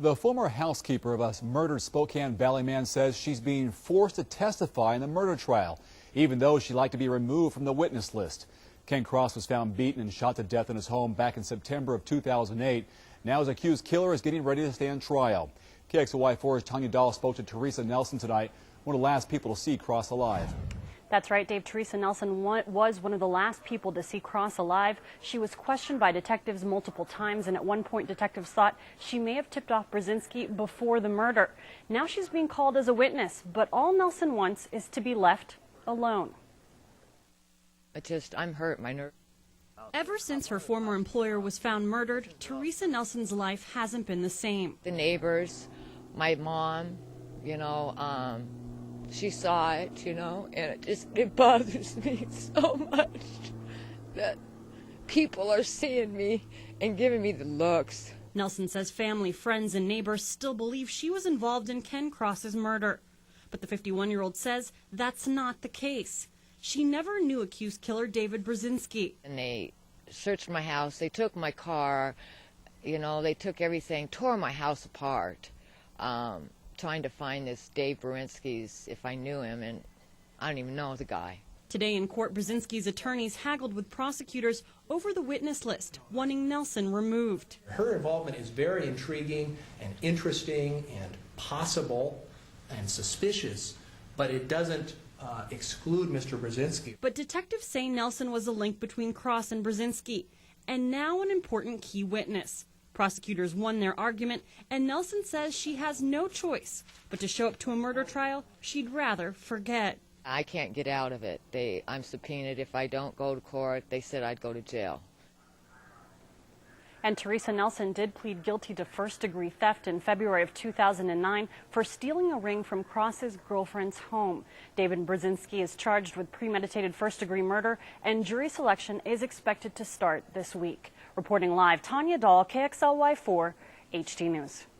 The former housekeeper of a murdered Spokane Valley man says she's being forced to testify in the murder trial, even though she'd like to be removed from the witness list. Ken Cross was found beaten and shot to death in his home back in September of 2008. Now his accused killer is getting ready to stand trial. KXLY4's Tania Dall spoke to Teresa Nelson tonight, one of the last people to see Cross alive. That's right, Dave. Teresa Nelson was one of the last people to see Cross alive. She was questioned by detectives multiple times, and at one point detectives thought she may have tipped off Brzezinski before the murder. Now she's being called as a witness, but all Nelson wants is to be left alone. I'm hurt, my nerve. Ever since her former employer was found murdered, Teresa Nelson's life hasn't been the same. The neighbors, my mom, she saw it, and it bothers me so much that people are seeing me and giving me the looks. Nelson says family, friends, and neighbors still believe she was involved in Ken Cross's murder. But the 51-year-old says that's not the case. She never knew accused killer David Brzezinski. And they searched my house, they took my car, they took everything, tore my house apart. Trying to find this Dave Brzezinski's, if I knew him, and I don't even know the guy. Today in court, Brzezinski's attorneys haggled with prosecutors over the witness list, wanting Nelson removed. Her involvement is very intriguing and interesting and possible and suspicious, but it doesn't exclude Mr. Brzezinski. But detectives say Nelson was a link between Cross and Brzezinski, and now an important key witness. Prosecutors won their argument, and Nelson says she has no choice but to show up to a murder trial she'd rather forget. I can't get out of it. I'm subpoenaed. If I don't go to court, they said I'd go to jail. And Teresa Nelson did plead guilty to first-degree theft in February of 2009 for stealing a ring from Cross's girlfriend's home. David Brzezinski is charged with premeditated first-degree murder, and jury selection is expected to start this week. Reporting live, Tania Dall, KXLY4, HT News.